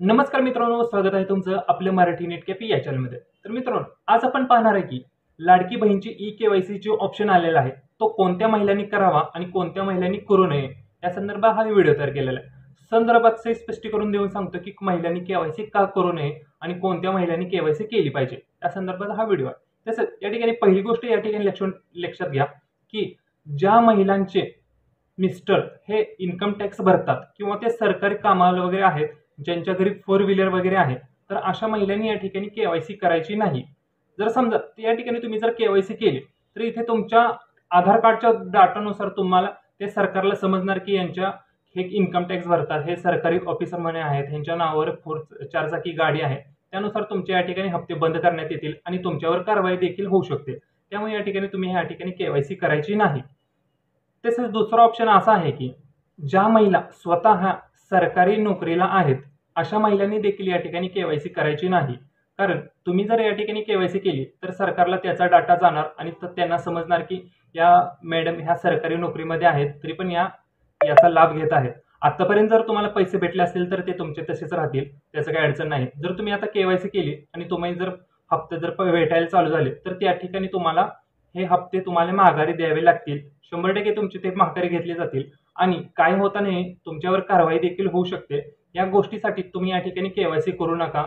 नमस्कार मित्रांनो, स्वागत आहे तुमचं आपल्या मराठी नेट कॅफे या चॅनलमध्ये। तर मित्रांनो, आज आपण पाहणार आहे की लाडकी बहीणची ई-केवायसी ची ऑप्शन आलेला आहे, तो कोणत्या महिलांनी करावा आणि कोणत्या महिलांनी करू नये या संदर्भात हा व्हिडिओ तयार केलेला आहे। संदर्भात स्पष्टीकरण देऊन सांगतो की महिलांनी केवायसी का करू नये आणि कोणत्या महिलांनी केवायसी केली पाहिजे या संदर्भात हा व्हिडिओ आहे। तसंच या ठिकाणी पहिली गोष्ट या ठिकाणी लक्षात घ्या की ज्या महिलांचे मिस्टर हे इन्कम टॅक्स भरतात किंवा ते सरकारी कामाला वगैरे आहेत, ज्यांच्या घरी फोर व्हीलर वगैरे आहे, तर अशा महिलांनी या ठिकाणी केवायसी करायची नाही। जर समजा या ठिकाणी तुम्ही जर केवायसी केली तर इथे तुमच्या आधार कार्डच्या डाटानुसार तुम्हाला ते सरकारला समजणार की यांच्या हे इन्कम टॅक्स भरतात, हे सरकारी ऑफिसर म्हणे आहेत, यांच्या नावावर चार चाकी गाडी आहे, त्यानुसार तुमच्या या ठिकाणी हप्ते बंद करण्यात येतील आणि तुमच्यावर कारवाई देखील होऊ शकते। त्यामुळे या ठिकाणी तुम्ही या ठिकाणी केवायसी करायची नाही। तसेच दुसरा ऑप्शन असा आहे की ज्या महिला स्वतः सरकारी नोकरीला आहेत अशा महिलांनी देखील या ठिकाणी केवायसी करायची नाही। कारण तुम्ही जर या ठिकाणी केवायसी केली तर सरकारला त्याचा डाटा जाणार आणि त्यांना समजणार की या मॅडम ह्या सरकारी नोकरीमध्ये आहेत, तरी पण याचा लाभ घेत आहेत। आतापर्यंत जर तुम्हाला पैसे भेटले असतील तर ते तुमचे तसेच राहतील, त्याचं काही अडचण नाही। जर तुम्ही आता केवायसी केली आणि तुम्ही जर हप्ते जर भेटायला चालू झाले तर त्या ठिकाणी तुम्हाला हे हप्ते तुम्हाला माघारी द्यावे लागतील। 100% तुमचे ते माघारी घेतले जातील आणि काय होता नाही तुमच्यावर कारवाई देखील होऊ शकते। या गोष्टीसाठी तुम्ही या ठिकाणी केवायसी करू नका,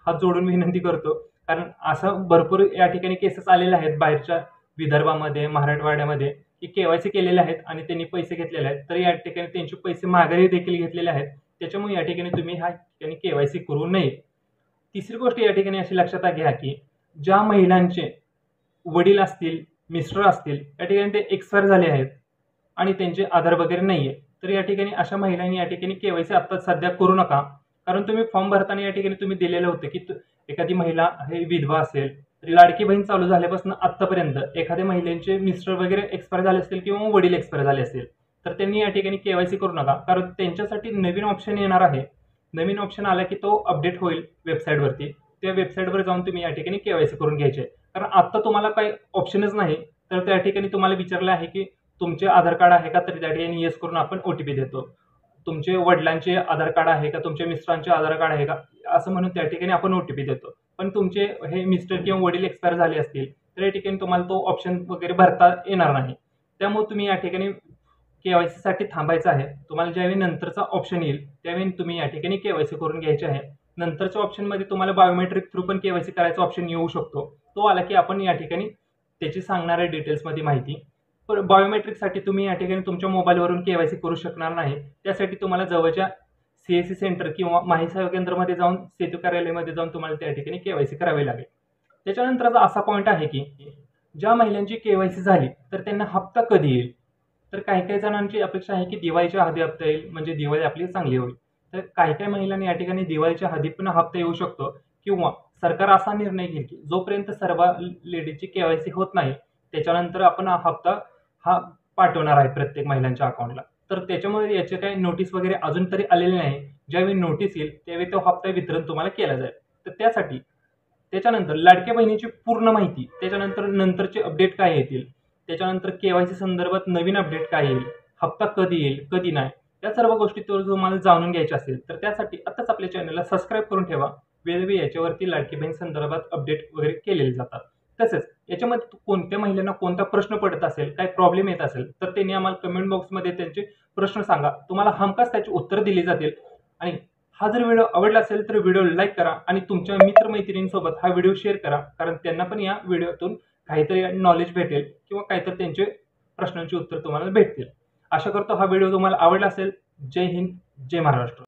हात जोडून विनंती करतो। कारण असं भरपूर या ठिकाणी केसेस आलेले आहेत बाहेरच्या विदर्भामध्ये, मराठवाड्यामध्ये की केवायसी केलेले आहेत आणि त्यांनी पैसे घेतलेले आहेत, तर या ठिकाणी त्यांचे पैसे माघारी देखील घेतलेले आहेत। त्याच्यामुळे या ठिकाणी तुम्ही ह्या ठिकाणी केवायसी करू नये। तिसरी गोष्ट या ठिकाणी अशी लक्षात घ्या की ज्या महिलांचे वडील असतील, मिस्टर असतील, या ठिकाणी ते एक्सपायर झाले आहेत आणि त्यांचे आधार वगैरे नाहीये, तर या ठिकाणी अशा महिलांनी या ठिकाणी केवायसी आता सध्या करू नका। कारण तुम्ही फॉर्म भरताना या ठिकाणी तुम्ही दिलेलं होतं की एखादी महिला हे विधवा असेल तर लाडकी बहीण चालू झाल्यापासून आतापर्यंत एखाद्या महिलेचे मिस्टर वगैरे एक्सपायर झाले असतील किंवा वडील एक्सपायर झाले असतील तर त्यांनी या ठिकाणी केवायसी करू नका। कारण त्यांच्यासाठी नवीन ऑप्शन येणार आहे। नवीन ऑप्शन आला की तो अपडेट होईल वेबसाईटवरती, त्या वेबसाईटवर जाऊन तुम्ही या ठिकाणी केवायसी करून घ्यायचे। कारण आता तुम्हाला काही ऑप्शनच नाही, तर त्या ठिकाणी तुम्हाला विचारलं आहे की तुमचे आधार कार्ड आहे का, तर त्या ठिकाणी येस करून आपण ओटीपी देतो। तुमचे वडिलांचे आधार कार्ड आहे का, तुमच्या मिस्टरांचे आधार कार्ड आहे का, असं म्हणून त्या ठिकाणी आपण ओटीपी देतो। पण तुमचे हे मिस्टर किंवा वडील एक्सपायर झाले असतील तर या ठिकाणी तुम्हाला तो ऑप्शन वगैरे भरता येणार नाही। त्यामुळे तुम्ही या ठिकाणी केवायसी साठी थांबायचं आहे। तुम्हाला ज्यावेळी नंतरचा ऑप्शन येईल त्यावेळी तुम्ही या ठिकाणी केवायसी करून घ्यायचे आहे। नंतरच्या ऑप्शनमध्ये तुम्हाला बायोमेट्रिक थ्रू पण केवायसी करायचा ऑप्शन येऊ शकतो। तो आला की आपण या ठिकाणी त्याची सांगणाऱ्या डिटेल्समध्ये माहिती। पण बायोमेट्रिकसाठी तुम्ही या ठिकाणी तुमच्या मोबाईलवरून केवायसी करू शकणार नाही। त्यासाठी तुम्हाला जवळच्या सीएससी सेंटर किंवा माहिती सेवा केंद्रामध्ये जाऊन, सेतू कार्यालयामध्ये जाऊन तुम्हाला त्या ठिकाणी केवायसी करावी लागेल। त्याच्यानंतरचा असा पॉईंट आहे की ज्या महिलांची केवायसी झाली तर त्यांना हप्ता कधी येईल, तर काही जणांची अपेक्षा आहे की दिवाळीच्या आधी हप्ता येईल, म्हणजे दिवाळी आपली चांगली होईल। तर काही महिलांनी या ठिकाणी दिवाळीच्या आधी पण हप्ता येऊ शकतो किंवा सरकार असा निर्णय घेईल की जोपर्यंत सर्व लेडीजची केवायसी होत नाही त्याच्यानंतर आपण हा पाठवणार आहे प्रत्येक महिलांच्या अकाउंटला। तर त्याच्यामुळे याचे काही नोटीस वगैरे अजून तरी आलेले नाही। ज्यावेळी नोटीस येईल त्यावेळी तो हप्ता वितरण तुम्हाला केला जाईल। तर त्यासाठी त्याच्यानंतर लाडक्या बहिणीची पूर्ण माहिती, त्याच्यानंतर नंतरचे अपडेट काय येतील, त्याच्यानंतर केवायसी संदर्भात नवीन अपडेट काय येईल, हप्ता कधी येईल कधी नाही, या सर्व गोष्टी तुम्हाला जाणून घ्यायच्या असेल तर त्यासाठी आताच आपल्या चॅनलला सबस्क्राईब करून ठेवा। वेळोवेळी याच्यावरती लाडकी बहीण संदर्भात अपडेट वगैरे केलेले जातात। तसेच याच्यामध्ये कोणत्या महिलांना कोणता प्रश्न पडत असेल, काय प्रॉब्लेम येत असेल तर त्यांनी आम्हाला कमेंट बॉक्समध्ये त्यांचे प्रश्न सांगा, तुम्हाला हमखास त्याची उत्तर दिली जातील। आणि हा जर व्हिडिओ आवडला असेल तर व्हिडिओ लाईक करा आणि तुमच्या मित्रमैत्रिणींसोबत हा व्हिडिओ शेअर करा, कारण त्यांना पण या व्हिडिओतून काहीतरी नॉलेज भेटेल किंवा काहीतरी त्यांचे प्रश्नांची उत्तर तुम्हाला भेटतील। आशा करतो हा व्हिडिओ तुम्हाला आवडला असेल। जय हिंद, जय महाराष्ट्र।